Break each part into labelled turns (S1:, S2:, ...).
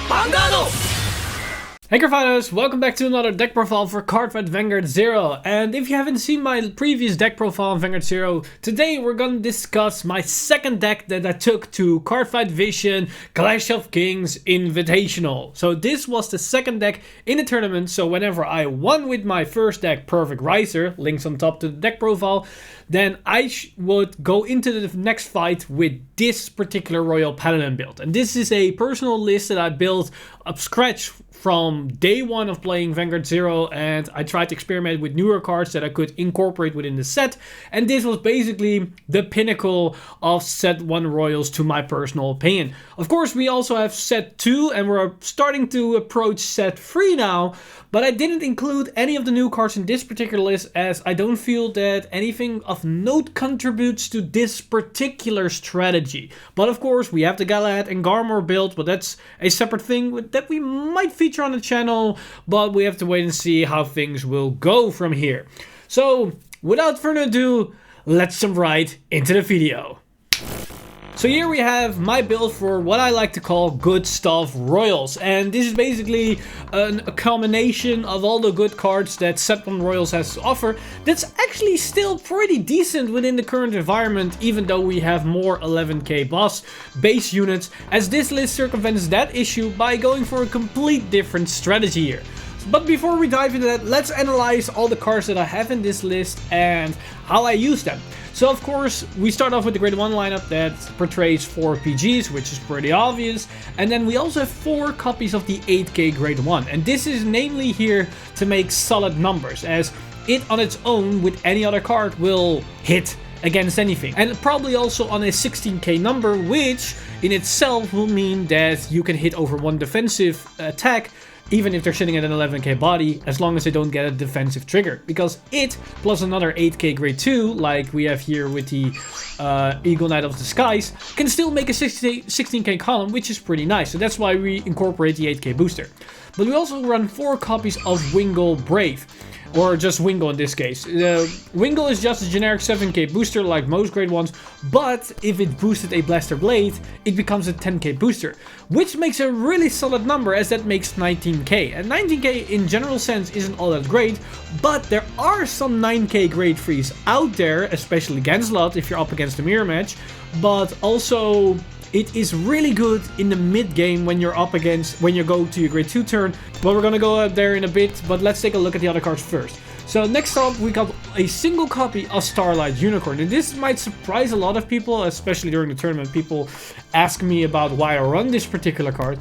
S1: Vanguard!
S2: Hey Cardfighters, welcome back to another deck profile for Cardfight Vanguard 0. And if you haven't seen my previous deck profile on Vanguard 0, today we're gonna discuss my second deck that I took to Cardfight Vision Clash of Kings Invitational. So this was the second deck in the tournament, so whenever I won with my first deck, Perfect Riser, links on top to the deck profile, then I would go into the next fight with this particular Royal Paladin build. And this is a personal list that I built up scratch from day one of playing Vanguard 0, and I tried to experiment with newer cards that I could incorporate within the set, and this was basically the pinnacle of set 1 Royals to my personal opinion. Of course, we also have set 2 and we're starting to approach set 3 now, but I didn't include any of the new cards in this particular list as I don't feel that anything of note contributes to this particular strategy. But of course, we have the Galahad and Garmor build, but that's a separate thing that we might feature on the channel, but we have to wait and see how things will go from here. So, without further ado, let's jump right into the video. So here we have my build for what I like to call good stuff Royals, and this is basically a combination of all the good cards that set 1 Royals has to offer that's actually still pretty decent within the current environment, even though we have more 11k boss base units, as this list circumvents that issue by going for a complete different strategy here. But before we dive into that, let's analyze all the cards that I have in this list and how I use them. So of course, we start off with the grade 1 lineup that portrays 4 PGs, which is pretty obvious. And then we also have 4 copies of the 8k grade 1. And this is namely here to make solid numbers, as it on its own with any other card will hit against anything. And probably also on a 16k number, which in itself will mean that you can hit over 1 defensive attack, even if they're sitting at an 11k body, as long as they don't get a defensive trigger. Because it, plus another 8k grade 2, like we have here with the Eagle Knight of the Skies, can still make a 16k column, which is pretty nice. So that's why we incorporate the 8k booster. But we also run 4 copies of Wingle Brave. Or just Wingle in this case. Wingle is just a generic 7k booster like most grade 1s, but if it boosted a Blaster Blade, it becomes a 10k booster, which makes a really solid number, as that makes 19k. And 19k in general sense isn't all that great, but there are some 9k grade 3s out there, especially Ganslot if you're up against a mirror match, but also it is really good in the mid game when you're up against, when you go to your grade 2 turn. But we're gonna go out there in a bit, but let's take a look at the other cards first. So next up, we got a single copy of Starlight Unicorn, and this might surprise a lot of people, especially during the tournament. People ask me about why I run this particular card.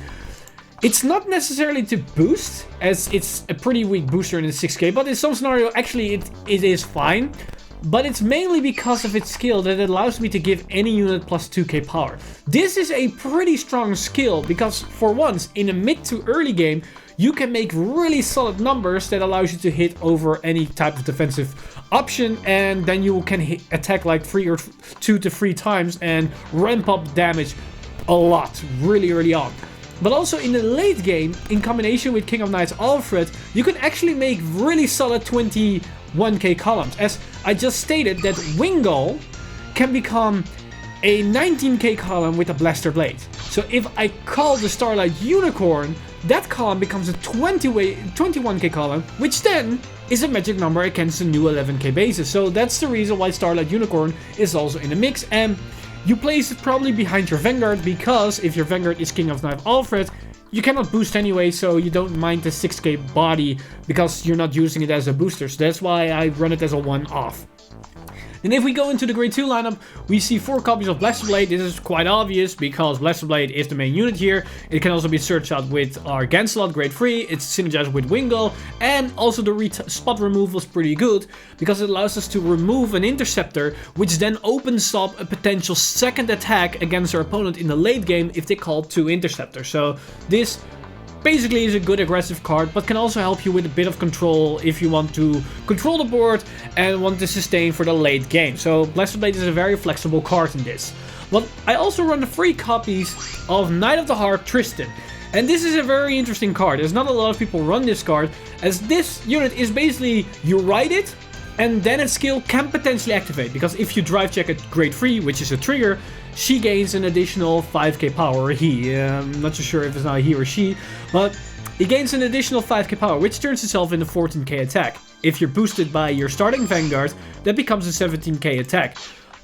S2: It's not necessarily to boost, as it's a pretty weak booster in the 6k, but in some scenario actually it is fine. But it's mainly because of its skill that it allows me to give any unit plus 2k power. This is a pretty strong skill because for once in a mid to early game you can make really solid numbers that allows you to hit over any type of defensive option, and then you can attack like 2 to 3 times and ramp up damage a lot really early on. But also in the late game, in combination with King of Knights Alfred, you can actually make really solid 21k columns, as I just stated that Wingle can become a 19k column with a Blaster Blade. So if I call the Starlight Unicorn, that column becomes a 21k column, which then is a magic number against the new 11k bases. So that's the reason why Starlight Unicorn is also in the mix, and you place it probably behind your Vanguard, because if your Vanguard is King of Knights Alfred, you cannot boost anyway, so you don't mind the 6k body because you're not using it as a booster. So that's why I run it as a one-off. And if we go into the grade 2 lineup, we see 4 copies of Blaster Blade. This is quite obvious because Blaster Blade is the main unit here. It can also be searched out with our Ganslot grade 3. It's synergized with Wingle, and also the spot removal is pretty good because it allows us to remove an interceptor, which then opens up a potential second attack against our opponent in the late game if they call 2 interceptors. So this basically is a good aggressive card, but can also help you with a bit of control if you want to control the board and want to sustain for the late game. So Blaster Blade is a very flexible card in this. But I also run the 3 copies of Knight of the Heart Tristan. And this is a very interesting card. There's not a lot of people run this card, as this unit is basically, you ride it, and then its skill can potentially activate, because if you drive check at grade 3, which is a trigger, she gains an additional 5k power, or he, I'm not so sure if it's now he or she, but he gains an additional 5k power, which turns itself into 14k attack. If you're boosted by your starting Vanguard, that becomes a 17k attack.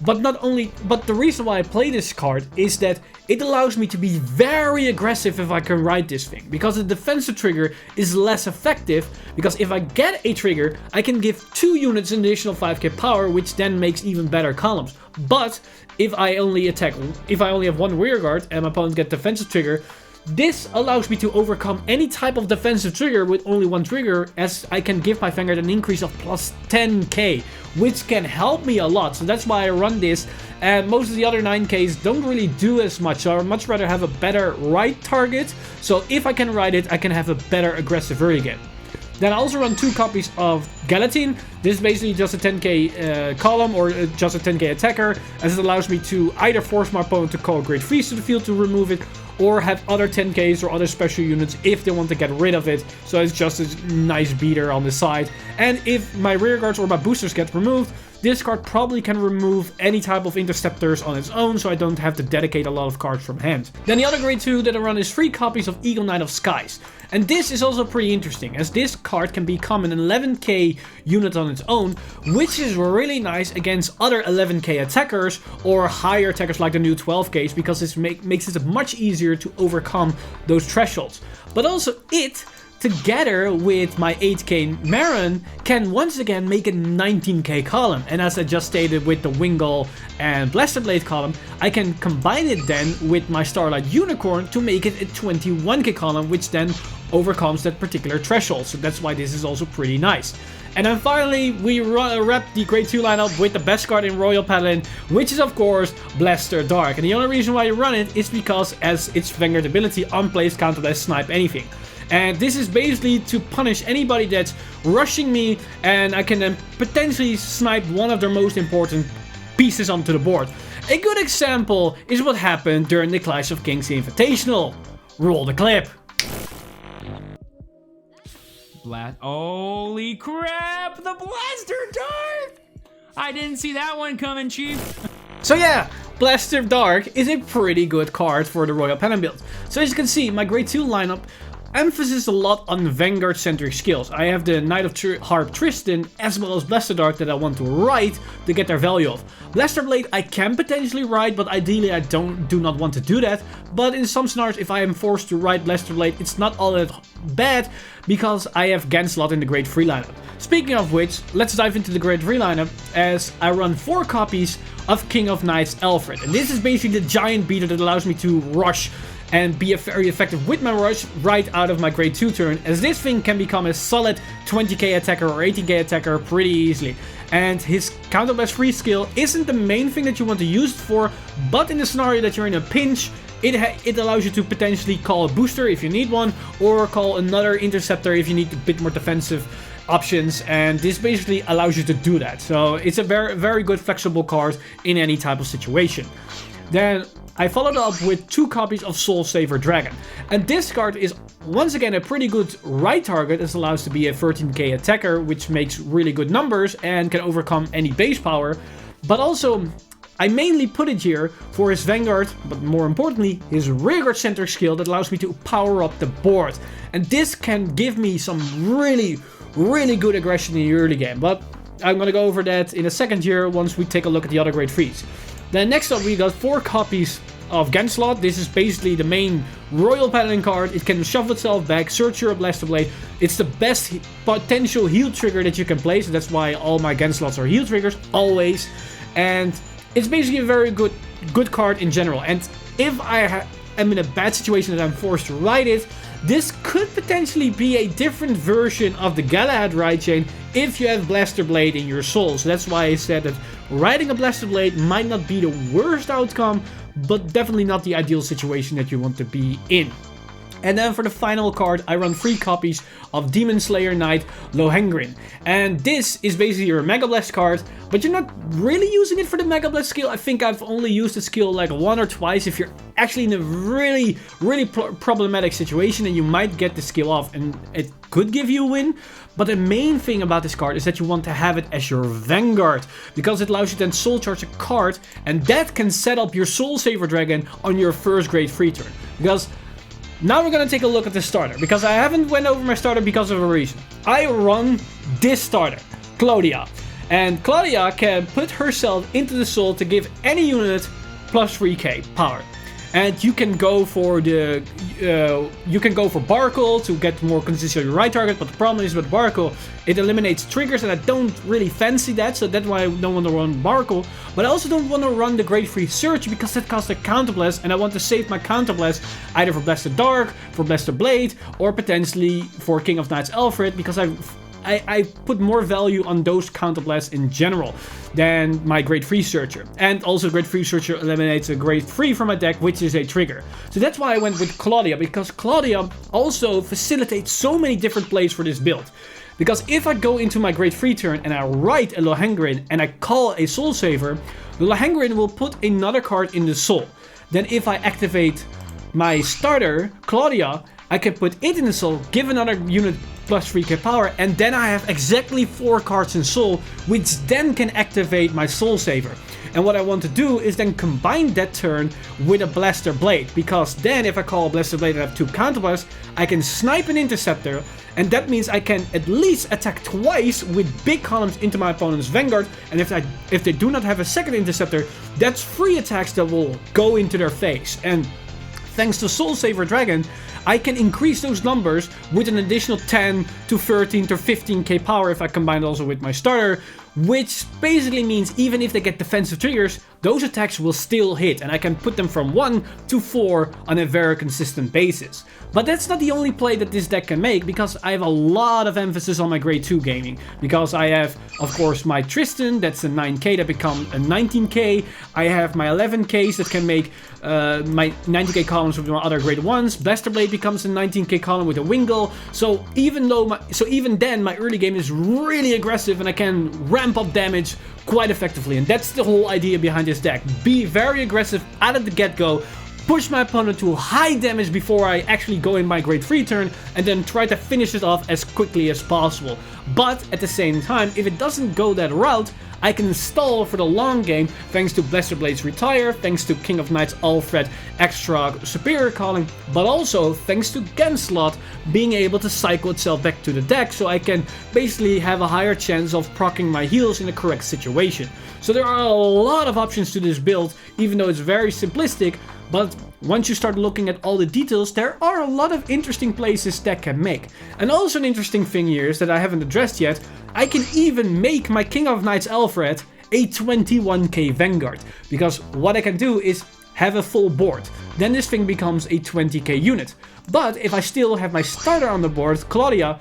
S2: But the reason why I play this card is that it allows me to be very aggressive if I can ride this thing. Because the defensive trigger is less effective, because if I get a trigger, I can give 2 units an additional 5k power, which then makes even better columns. But if I only have one rearguard and my opponent gets defensive trigger, this allows me to overcome any type of defensive trigger with only one trigger, as I can give my Vanguard an increase of plus 10k, which can help me a lot. So that's why I run this, and most of the other 9ks don't really do as much, so I'd much rather have a better ride target. So if I can ride it, I can have a better aggressive early game. Then I also run 2 copies of Galatine. This is basically just a 10k column, or just a 10k attacker, as it allows me to either force my opponent to call Great Freeze to the field to remove it, or have other 10ks or other special units if they want to get rid of it. So it's just a nice beater on the side. And if my rearguards or my boosters get removed, this card probably can remove any type of interceptors on its own, so I don't have to dedicate a lot of cards from hand. Then the other grade 2 that I run is 3 copies of Eagle Knight of Skies. And this is also pretty interesting, as this card can become an 11k unit on its own, which is really nice against other 11k attackers or higher attackers like the new 12ks, because this makes it much easier to overcome those thresholds. But also it, together with my 8k Marin, can once again make a 19k column. And as I just stated with the Wingull and Blaster Blade column, I can combine it then with my Starlight Unicorn to make it a 21k column, which then overcomes that particular threshold. So that's why this is also pretty nice. And then finally, we wrap the grade 2 lineup with the best card in Royal Paladin, which is of course Blaster Dark. And the only reason why you run it is because as its Vanguard ability, Unplaced Counterblast Snipe Anything. And this is basically to punish anybody that's rushing me, and I can then potentially snipe one of their most important pieces onto the board. A good example is what happened during the Clash of Kings Invitational. Roll the clip.
S1: Holy crap! The Blaster Dark! I didn't see that one coming, Chief.
S2: So yeah, Blaster Dark is a pretty good card for the Royal Paladin build. So as you can see, my grade 2 lineup emphasis a lot on Vanguard centric skills. I have the Knight of Harp Tristan as well as Blaster Dark that I want to ride to get their value off. Blaster Blade I can potentially ride, but ideally I do not want to do that. But in some scenarios, if I am forced to ride Blaster Blade, it's not all that bad because I have Ganslot in the grade 3 lineup. Speaking of which, let's dive into the grade 3 lineup, as I run 4 copies of King of Knights Alfred. And this is basically the giant beater that allows me to rush and be very effective with my rush right out of my grade 2 turn, as this thing can become a solid 20k attacker or 18k attacker pretty easily. And his counterblast free skill isn't the main thing that you want to use it for, but in the scenario that you're in a pinch, it allows you to potentially call a booster if you need one, or call another interceptor if you need a bit more defensive options, and this basically allows you to do that. So it's a very, very good flexible card in any type of situation. Then I followed up with 2 copies of Soul Saver Dragon. And this card is once again a pretty good ride target, as it allows to be a 13k attacker, which makes really good numbers and can overcome any base power. But also, I mainly put it here for his Vanguard, but more importantly, his rearguard centric skill that allows me to power up the board. And this can give me some really, really good aggression in the early game. But I'm gonna go over that in a second here once we take a look at the other grade 3s. Then next up we got 4 copies of Ganslot. This is basically the main Royal Paladin card. It can shuffle itself back, search your Blaster Blade. It's the best potential heal trigger that you can play, so that's why all my Ganslots are heal triggers, always. And it's basically a very good card in general. And if I am in a bad situation that I'm forced to ride it, this could potentially be a different version of the Galahad ride chain if you have Blaster Blade in your soul. So that's why I said that riding a Blaster Blade might not be the worst outcome, but definitely not the ideal situation that you want to be in. And then for the final card, I run 3 copies of Demon Slayer Knight Lohengrin. And this is basically your Mega Blast card, but you're not really using it for the Mega Blast skill. I think I've only used the skill like 1 or twice if you're actually in a really problematic situation and you might get the skill off and it could give you a win. But the main thing about this card is that you want to have it as your Vanguard, because it allows you to then soul charge a card, and that can set up your Soul Saver Dragon on your first grade 3 turn. Because now we're gonna take a look at the starter, because I haven't went over my starter because of a reason. I run this starter, Claudia. And Claudia can put herself into the soul to give any unit plus 3k power. And you can go for the Barkle to get more consistency on your right target, but the problem is with Barkle, it eliminates triggers and I don't really fancy that, so that's why I don't want to run Barkle. But I also don't want to run the Grade 3 Search because that costs a Counterblast, and I want to save my Counterblast either for Blaster Dark, for Blaster Blade, or potentially for King of Knights Alfred, because I put more value on those Counterblasts in general than my Grade 3 Searcher. And also Grade 3 Searcher eliminates a Grade 3 from my deck, which is a trigger. So that's why I went with Claudia, because Claudia also facilitates so many different plays for this build. Because if I go into my Grade 3 turn and I write a Lohengrin and I call a Soul Saver, the Lohengrin will put another card in the soul. Then if I activate my starter, Claudia, I can put it in the soul, give another unit plus 3k power, and then I have exactly 4 cards in soul, which then can activate my Soul Saver. And what I want to do is then combine that turn with a Blaster Blade, because then if I call a Blaster Blade and have 2 Counterblasts, I can snipe an Interceptor, and that means I can at least attack twice with big columns into my opponent's Vanguard, and if they do not have a second Interceptor, that's 3 attacks that will go into their face. And thanks to Soul Saver Dragon, I can increase those numbers with an additional 10 to 13 to 15k power if I combine it also with my starter, which basically means even if they get defensive triggers, those attacks will still hit, and I can put them from 1 to 4 on a very consistent basis. But that's not the only play that this deck can make, because I have a lot of emphasis on my Grade 2 gaming. Because I have, of course, my Tristan, that's a 9k that become a 19k. I have my 11ks that can make my 90k columns with my other Grade 1s. Blaster Blade becomes a 19k column with a Wingle. So even then, my early game is really aggressive and I can ramp up damage quite effectively. And that's the whole idea behind this deck. Be very aggressive out of the get-go. Push my opponent to high damage before I actually go in my Grade 3 turn, and then try to finish it off as quickly as possible. But at the same time, if it doesn't go that route, I can stall for the long game thanks to Blaster Blade's Retire, thanks to King of Knights Alfred extra superior calling, but also thanks to Genslot being able to cycle itself back to the deck, so I can basically have a higher chance of proccing my heals in the correct situation. So there are a lot of options to this build, even though it's very simplistic. But once you start looking at all the details, there are a lot of interesting plays this deck can make. And also an interesting thing here is that I haven't addressed yet, I can even make my King of Knights Alfred a 21k Vanguard. Because what I can do is have a full board. Then this thing becomes a 20k unit. But if I still have my starter on the board, Claudia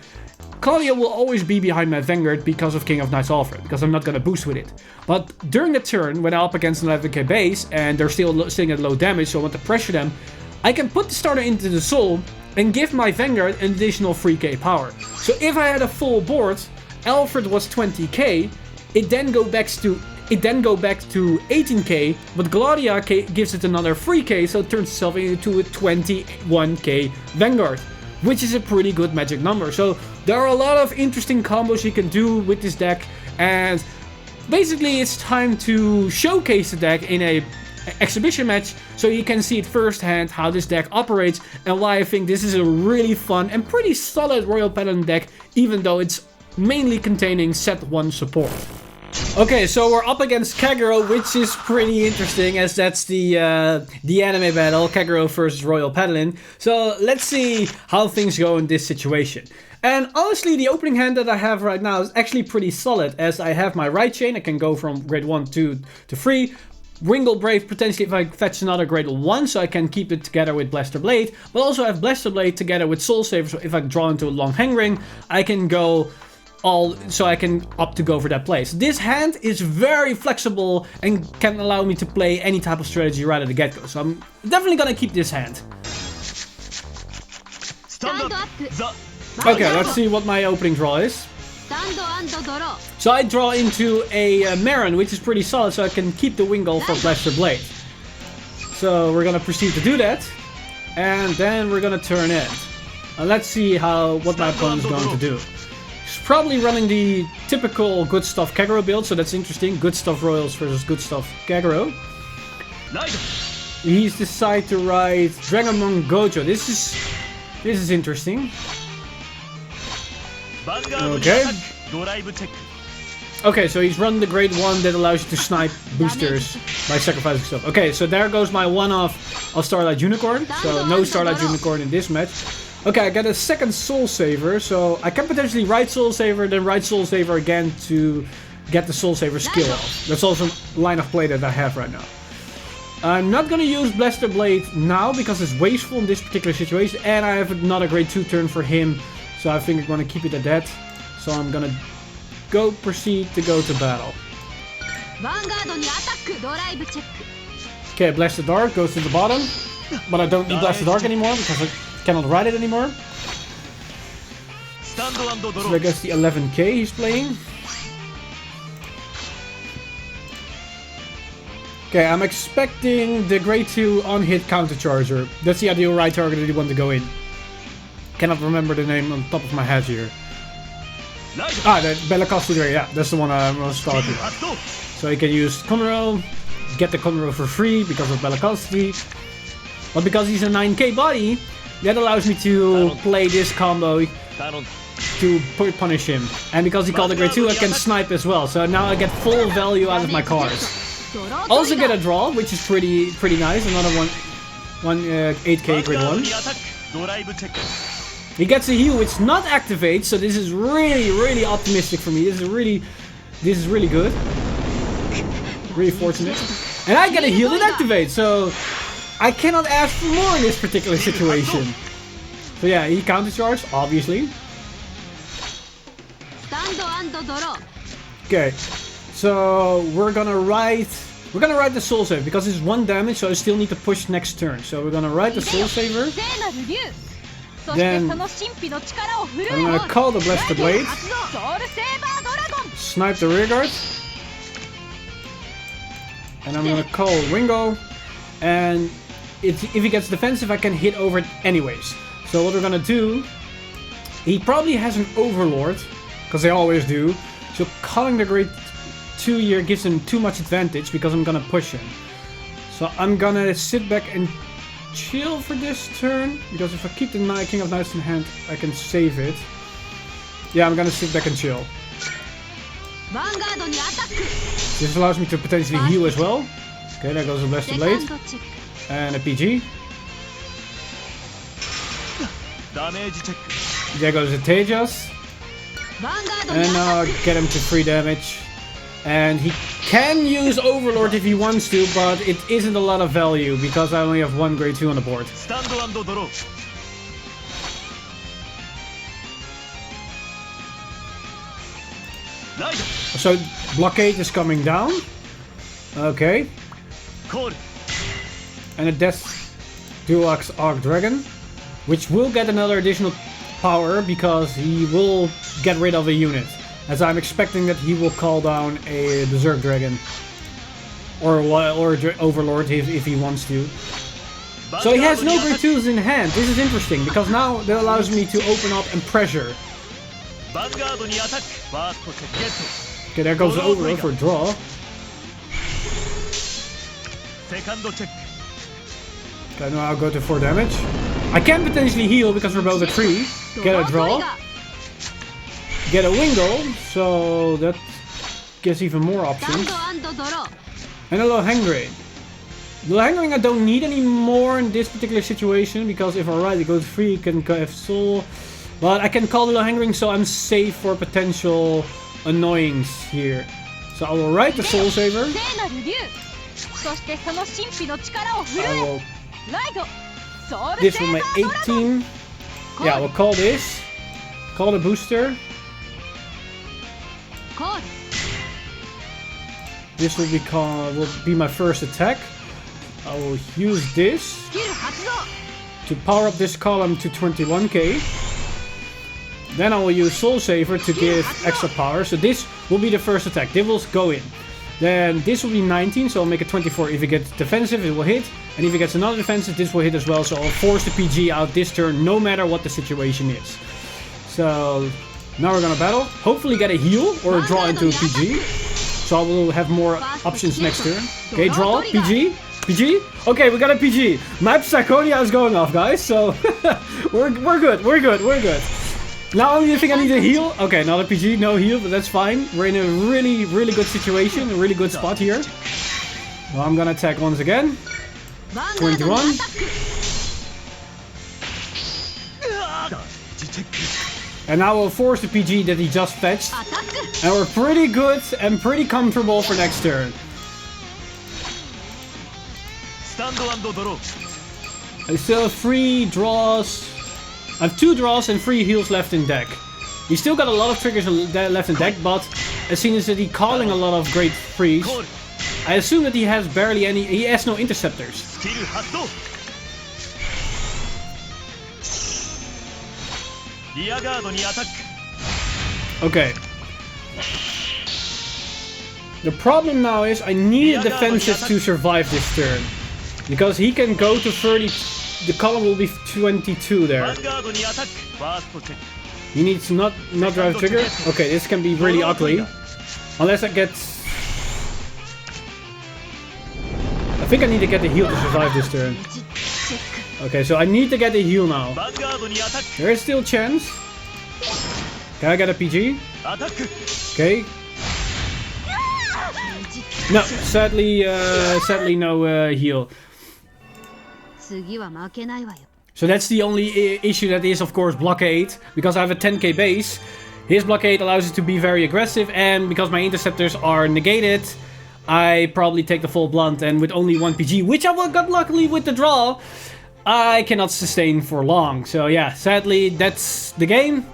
S2: will always be behind my Vanguard because of King of Knights Alfred, because I'm not going to boost with it. But during the turn, when I'm up against an 11k base, and they're still sitting at low damage, so I want to pressure them, I can put the starter into the soul, and give my Vanguard an additional 3k power. So if I had a full board, Alfred was 20k, it then goes back to 18k, but Claudia gives it another 3k, so it turns itself into a 21k Vanguard, which is a pretty good magic number. So there are a lot of interesting combos you can do with this deck, and basically it's time to showcase the deck in a exhibition match so you can see it firsthand how this deck operates and why I think this is a really fun and pretty solid Royal Paladin deck, even though it's mainly containing set 1 support. Okay, so we're up against Kaguro, which is pretty interesting as that's the anime battle, Kaguro versus Royal Paladin. So let's see how things go in this situation. And honestly, the opening hand that I have right now is actually pretty solid, as I have my right chain. I can go from grade 1 to 3. Wingle Brave potentially if I fetch another grade 1, so I can keep it together with Blaster Blade. But also I have Blaster Blade together with Soul Saver, so if I draw into a long hang ring, I can go so I can opt to go for that play. So this hand is very flexible and can allow me to play any type of strategy right at the get-go. So I'm definitely gonna keep this hand. Okay, let's see what my opening draw is. So I draw into a Marin, which is pretty solid, so I can keep the Wingull for Blaster Blade. So we're gonna proceed to do that, and then we're gonna turn in. Let's see what my opponent's going to do. He's probably running the typical Good Stuff Kaguro build, so that's interesting. Good Stuff Royals versus Good Stuff Kaguro. He's decided to ride Dragonmon Gojo. This is interesting. Okay. Okay, so he's run the grade 1 that allows you to snipe boosters by sacrificing stuff. Okay, so there goes my one-off of Starlight Unicorn. So no Starlight Unicorn in this match. Okay, I got a second Soul Saver, so I can potentially ride Soul Saver, then ride Soul Saver again to get the Soul Saver skill off. That's also a line of play that I have right now. I'm not gonna use Blaster Blade now because it's wasteful in this particular situation, and I have another grade 2 turn for him, so I think I'm gonna keep it at that. So I'm gonna proceed to go to battle. Okay, Blaster Dark goes to the bottom, but I don't need Blaster Dark anymore because I cannot ride it anymore. So I guess the 11k he's playing. Okay, I'm expecting the grade 2 on-hit counter charger. That's the ideal ride target that you want to go in. Cannot remember the name on top of my head here. Ah, the Bellacosti, yeah, that's the one I was talking about. So you can use Conroe, get the Conroe for free because of Bellacosti. But because he's a 9k body, that allows me to play this combo to punish him. And because he called a grade 2, I can snipe as well. So now I get full value out of my cards. Also get a draw, which is pretty nice. Another 8k grade 1. He gets a heal which not activates, so this is really optimistic for me. This is really good. Really fortunate. And I get a heal that activates, so I cannot ask for more in this particular situation. So yeah, he countercharged, obviously. Okay. So we're gonna ride the Soul Saver because it's 1 damage, so I still need to push next turn. So we're gonna ride the Soul Saver. Then I'm gonna call the Blaster Blade. Snipe the Rearguard. And I'm gonna call Wingull. And if he gets defensive, I can hit over it anyways. So what we're gonna do, he probably has an Overlord, because they always do. So calling the grade 2 here gives him too much advantage because I'm gonna push him. So I'm gonna sit back and chill for this turn, because if I keep the King of Knights in hand, I can save it. Yeah, I'm gonna sit back and chill. This allows me to potentially heal as well. Okay, there goes a Blaster Blade. And a PG. There goes a Tejas. And now I get him to 3 damage. And he can use Overlord if he wants to, but it isn't a lot of value because I only have 1 grade 2 on the board. So Blockade is coming down. Okay. And a Death Deluxe Arc Dragon, which will get another additional power because he will get rid of a unit. As I'm expecting that he will call down a Berserk Dragon. Or Overlord if he wants to. So he has no grade 2s in hand. This is interesting because now that allows me to open up and pressure. Okay, there goes the Overlord for a draw. Okay, now I'll go to 4 damage. I can potentially heal because we're both at 3. Get a draw. Get a Wingull, so that gives even more options. And a Lohengrin. Lohengrin I don't need anymore in this particular situation, because if I ride it goes free, it can have soul. But I can call the Lohengrin, so I'm safe for potential annoyance here. So I will ride the Soul Saver. This for my 18. Yeah, we'll call this. Call the booster. This will be my first attack. I will use this to power up this column to 21k. Then I will use Soul Saver to give extra power. So this will be the first attack. This will go in. Then this will be 19, so I'll make it 24. If it gets defensive, it will hit. And if it gets another defensive, this will hit as well. So I'll force the PG out this turn, no matter what the situation is. So now we're gonna battle. Hopefully get a heal or a draw into a PG. So I will have more options next turn. Okay, draw, PG, PG. Okay, we got a PG. Map Psychonia is going off, guys. So we're good, we're good, we're good. Now only think I need a heal. Okay, not a PG, no heal, but that's fine. We're in a really, really good situation, a really good spot here. Well, I'm gonna attack once again. 21. And now we'll force the PG that he just fetched. And we're pretty good and pretty comfortable for next turn. I still have 3 draws. I have 2 draws and 3 heals left in deck. He's still got a lot of triggers left in deck, but as soon as he's calling a lot of great frees, I assume that he has barely any. He has no interceptors. Okay. The problem now is I need a defensive to survive this turn. Because he can go to 30. The column will be 22 there. He needs to not drive trigger. Okay, this can be really ugly. Unless I get... I think I need to get the heal to survive this turn. Okay, so I need to get the heal now. There is still a chance. Can I get a PG? Okay. No, sadly no heal. So that's the only issue that is, of course, blockade. Because I have a 10k base, his blockade allows it to be very aggressive. And because my interceptors are negated, I probably take the full blunt. And with only 1 PG, which I got luckily with the draw, I cannot sustain for long. So yeah, sadly, that's the game.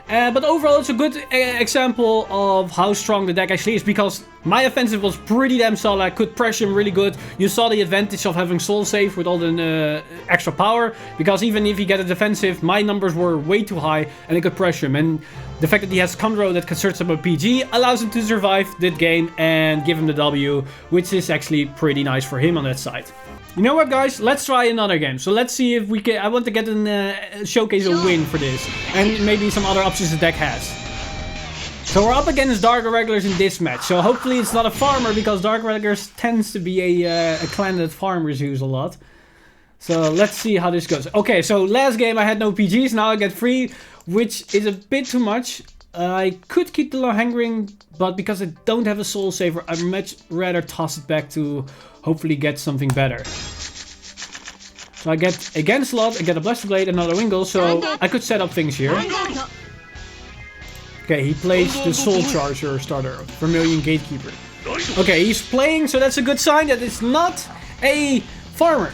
S2: But overall, it's a good example of how strong the deck actually is. Because my offensive was pretty damn solid. I could pressure him really good. You saw the advantage of having Soul Save with all the extra power. Because even if he get a defensive, my numbers were way too high and I could pressure him. And the fact that he has Kaguro that concerts him a PG allows him to survive the game and give him the W. Which is actually pretty nice for him on that side. You know what, guys? Let's try another game. So let's see if we can... I want to get an showcase a win for this. And maybe some other options the deck has. So we're up against Dark Irregulars in this match. So hopefully it's not a farmer, because Dark Irregulars tends to be a clan that farmers use a lot. So let's see how this goes. Okay, so last game I had no PGs. Now I get 3, which is a bit too much. I could keep the low hanging, but because I don't have a Soul Saver, I'd much rather toss it back to hopefully get something better. So I get a Gan slot, I get a Blaster Blade, another Wingle, so I could set up things here. Okay, he plays the Soul Charger starter, Vermilion Gatekeeper. Okay, he's playing, so that's a good sign that it's not a farmer.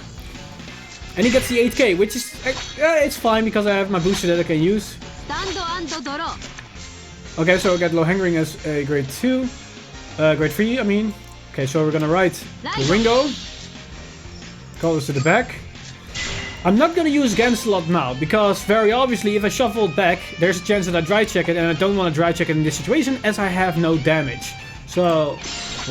S2: And he gets the 8k, which is, it's fine because I have my booster that I can use. Okay, so I get low hanging as a grade 2. Grade 3, I mean. Okay, so we're gonna ride the Ringo. Call this to the back. I'm not gonna use Gan slot now, because very obviously if I shuffle it back, there's a chance that I dry check it, and I don't want to dry check it in this situation as I have no damage. So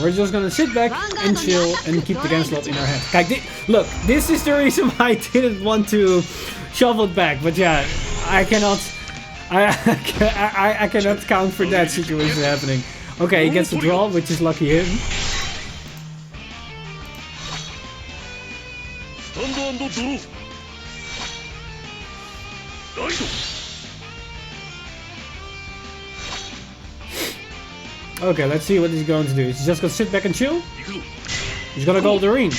S2: we're just gonna sit back and chill and keep the Gan slot in our hand. Look, this is the reason why I didn't want to shuffle it back, but yeah, I cannot count for that situation happening. Okay, he gets the draw, which is lucky him. Okay, let's see what he's going to do. He's just gonna sit back and chill? He's gonna go Doreen.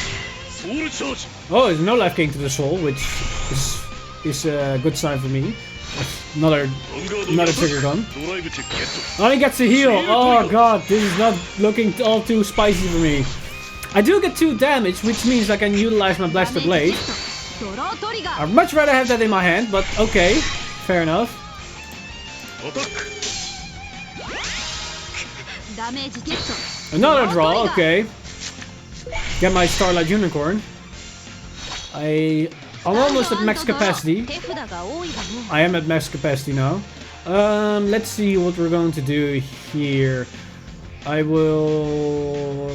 S2: Oh, there's no life gain to the soul, which is a good sign for me. Another trigger gun. Oh, he gets a heal. Oh god, this is not looking all too spicy for me. I do get 2 damage, which means I can utilize my Blaster Blade. I'd much rather have that in my hand, but okay, fair enough. Another draw, okay. Get my Starlight Unicorn. I I'm almost at max capacity. I am at max capacity now. Let's see what we're going to do here. I will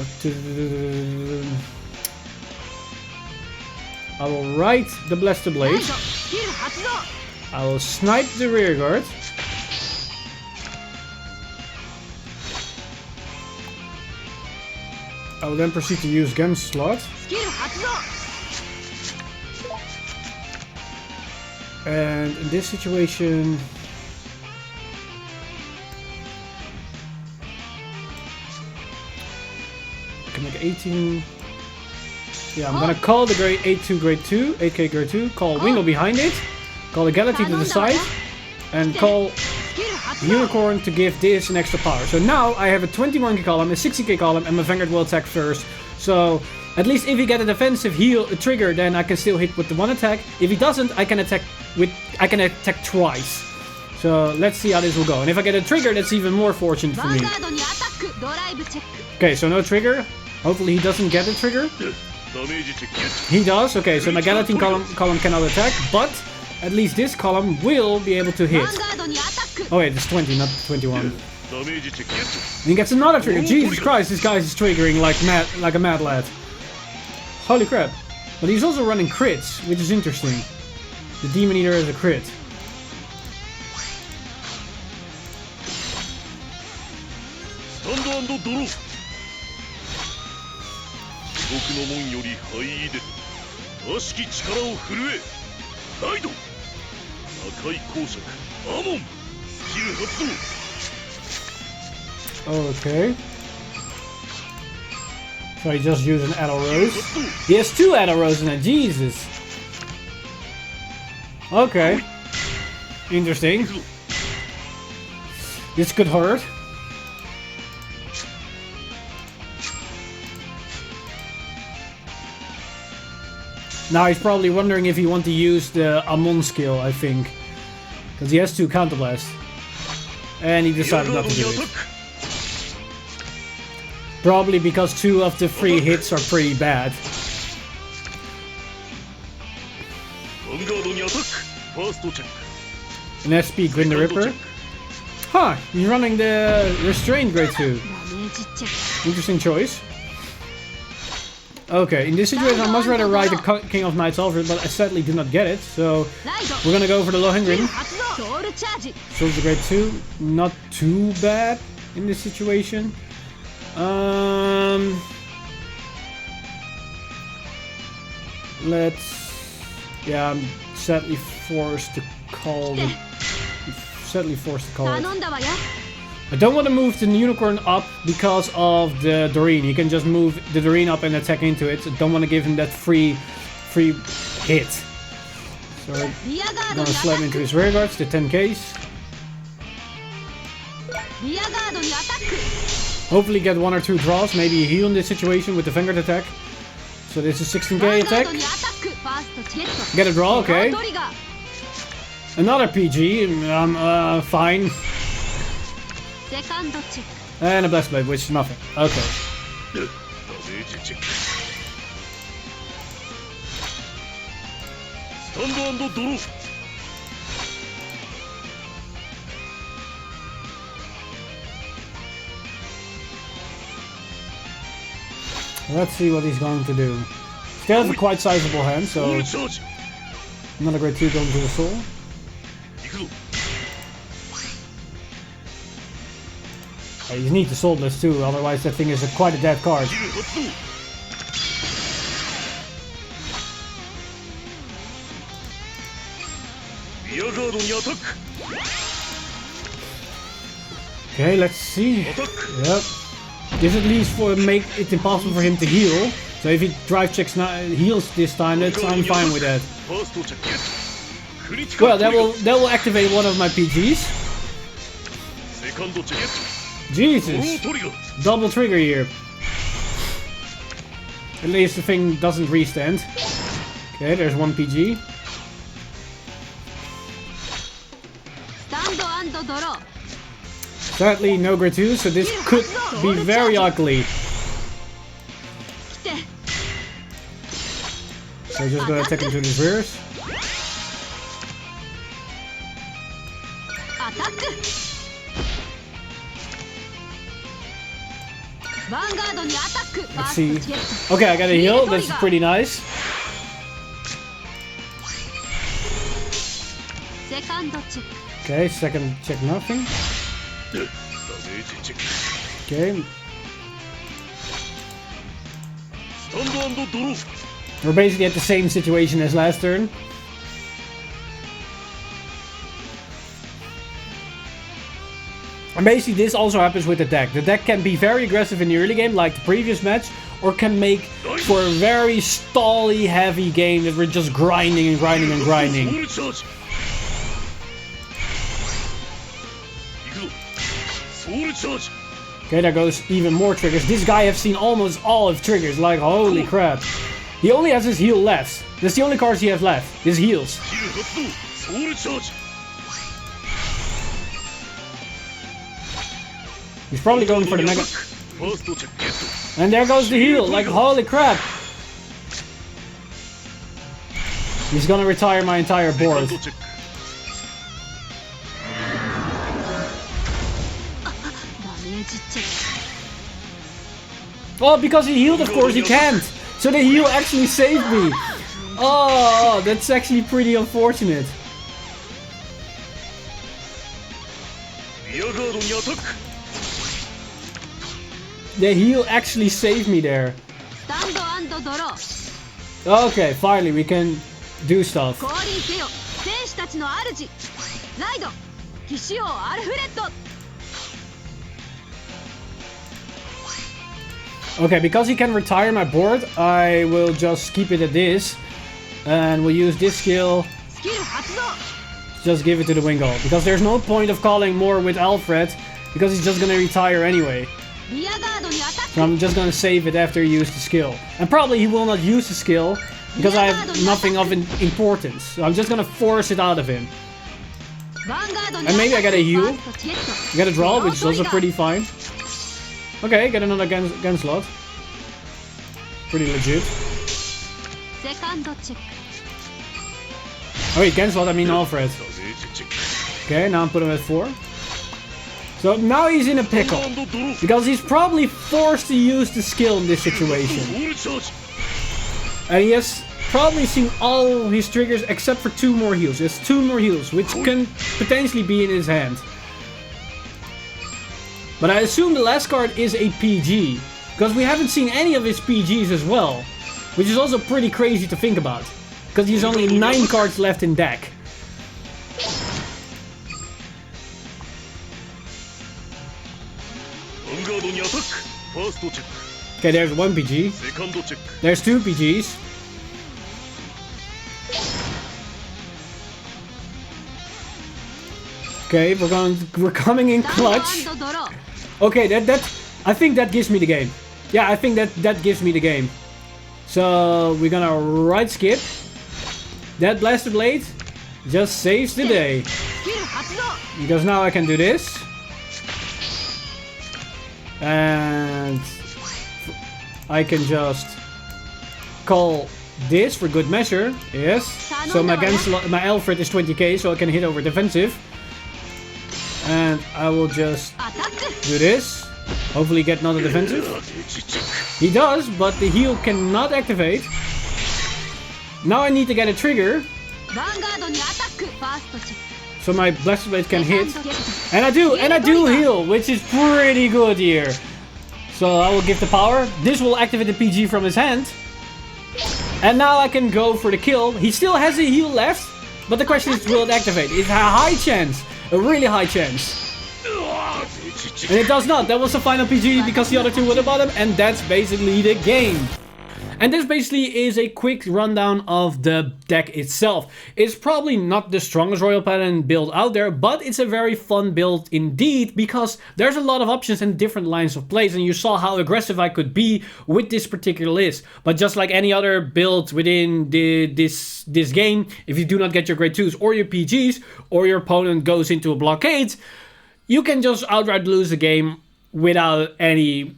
S2: ride the Blaster Blade. I will snipe the rear guard. I will then proceed to use Gun Slot. And in this situation, I can make 18. Yeah, I'm gonna call the grade 8-2 grade 2, a.k.a. grade 2, call Wingle behind it, call the Galaxy to the side, and call Unicorn to give this an extra power. So now I have a 21k column, a 60k column, and my Vanguard will attack first. So at least if he get a defensive heal trigger, then I can still hit with the one attack. If he doesn't, I can attack twice. So let's see how this will go. And if I get a trigger, that's even more fortunate for me. Okay, so no trigger. Hopefully he doesn't get a trigger. He does. Okay, so my Galatine column cannot attack, but at least this column will be able to hit. Oh wait, it's 20, not 21. And he gets another trigger. Jesus Christ, this guy is triggering like a mad lad. Holy crap. But he's also running crits, which is interesting. The Demon Eater is a crit. Okay. So he just used an Arrow Rose. He has 2 Arrow Roses in it. Jesus. Okay. Interesting. This could hurt. Now he's probably wondering if he wants to use the Amon skill, I think. Because he has 2 counterblast. And he decided not to do it. Probably because 2 of the 3 hits are pretty bad. An SP Grin the Ripper. Huh, he's running the Restrained grade 2. Interesting choice. Okay, in this situation I must rather ride the King of Knights over it, but I sadly do not get it, so we're gonna go for the Lohengrin. Soldier grade 2, not too bad in this situation. Yeah, I'm sadly forced to call it. I don't want to move the Unicorn up because of the Doreen. He can just move the Doreen up and attack into it. So I don't want to give him that free hit. So I'm gonna slam into his rear guards, the 10Ks. Hopefully get 1 or 2 draws, maybe a heal in this situation with the Vanguard attack. So this is 16k attack. Get a draw, okay. Another PG, fine. And a Blast Blade, which is nothing. Okay. Let's see what he's going to do. Still has a quite sizable hand, so another grade 2 going to the soul. You need the Soulless too, otherwise that thing is quite a dead card. Okay, let's see. Yep. This at least make it impossible for him to heal. So if he drive checks heals this time, I'm fine with that. Well, that will activate one of my PGs. Jesus! Double trigger here. At least the thing doesn't restand. Okay, there's 1 PG. Sadly, no grade 2, so this could be very ugly. So just gonna attack into the reverse. Let's see. Okay, I got a heal. That's pretty nice. Okay, second check nothing. Okay. We're basically at the same situation as last turn. And basically this also happens with the deck. The deck can be very aggressive in the early game, like the previous match, or can make for a very stally heavy game that we're just grinding and grinding and grinding. Okay, there goes even more triggers. This guy has seen almost all of triggers, like holy crap. He only has his heal left. That's the only cards he has left, his heals. He's probably going for the mega. And there goes the heal, like holy crap. He's gonna retire my entire board. Well, because he healed, of course he can't. So the heal actually saved me. Oh, that's actually pretty unfortunate. The heal actually saved me there. Okay, finally we can do stuff. Okay, because he can retire my board, I will just keep it at this. And we'll use this skill. Just give it to the Wingull. Because there's no point of calling more with Alfred. Because he's just gonna retire anyway. So I'm just gonna save it after he used the skill. And probably he will not use the skill. Because I have nothing of importance. So I'm just gonna force it out of him. And maybe I get a heal. Get a draw, which is also pretty fine. Okay, get another gun slot. Pretty legit. Oh wait, gun slot, I mean Alfred. Okay, now I'm putting him at 4. So now he's in a pickle. Because he's probably forced to use the skill in this situation. And he has probably seen all his triggers except for 2 more heals. He has 2 more heals, which can potentially be in his hand. But I assume the last card is a PG, because we haven't seen any of his PGs as well, which is also pretty crazy to think about, because he's only 9 cards left in deck. Okay, there's 1 PG. There's 2 PGs. Okay, we're coming in clutch. Okay, I think that gives me the game. Yeah, I think that gives me the game. So we're gonna right skip. That Blaster Blade just saves the day. Because now I can do this. And I can just call this for good measure. Yes. So my Alfred is 20k, so I can hit over defensive. And I will just do this. Hopefully get another defensive. He does, but the heal cannot activate. Now I need to get a trigger. So my Blaster Blade can hit. And I do heal, which is pretty good here. So I will give the power. This will activate the PG from his hand. And now I can go for the kill. He still has a heal left. But the question is, will it activate? It's a high chance. A really high chance. And it does not. That was the final PG because the other 2 were the bottom. And that's basically the game. And this basically is a quick rundown of the deck itself. It's probably not the strongest Royal Paladin build out there, but it's a very fun build indeed because there's a lot of options and different lines of plays, and you saw how aggressive I could be with this particular list. But just like any other build within this game, if you do not get your grade 2s or your PGs, or your opponent goes into a blockade, you can just outright lose the game without any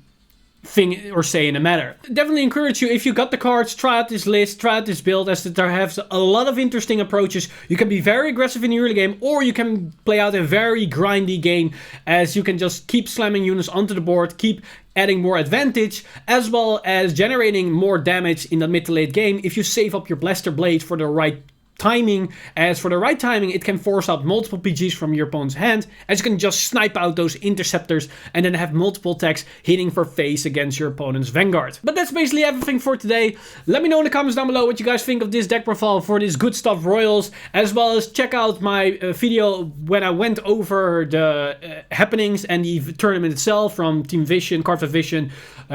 S2: thing or say in the matter. Definitely encourage you, if you got the cards, try out this list, try out this build, as there have a lot of interesting approaches. You can be very aggressive in the early game, or you can play out a very grindy game, as you can just keep slamming units onto the board, keep adding more advantage, as well as generating more damage in the mid to late game if you save up your Blaster Blade for the right timing. As for the right timing, it can force out multiple PGs from your opponent's hand, as you can just snipe out those interceptors and then have multiple attacks hitting for face against your opponent's Vanguard. But that's basically everything for today. Let me know in the comments down below what you guys think of this deck profile for these good stuff Royals, as well as check out my video when I went over the happenings and the tournament itself from Team Vision, Cardfight Vision,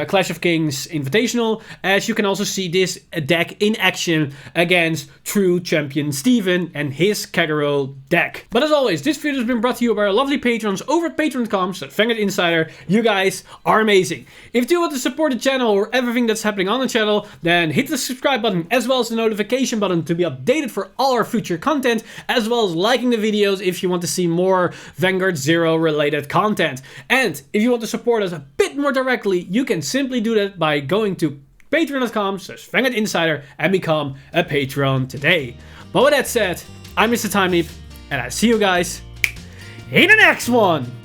S2: Clash of Kings Invitational, as you can also see this deck in action against true champion Steven and his Kaguro deck. But as always, this video has been brought to you by our lovely patrons over at patreon.com/Vanguard Insider. You guys are amazing. If you do want to support the channel or everything that's happening on the channel, then hit the subscribe button as well as the notification button to be updated for all our future content, as well as liking the videos if you want to see more Vanguard Zero related content. And if you want to support us a bit more directly, you can simply do that by going to patreon.com/Vanguard Insider and become a patron today. But with that said, I'm Mr. Time Leap, and I see you guys in the next one!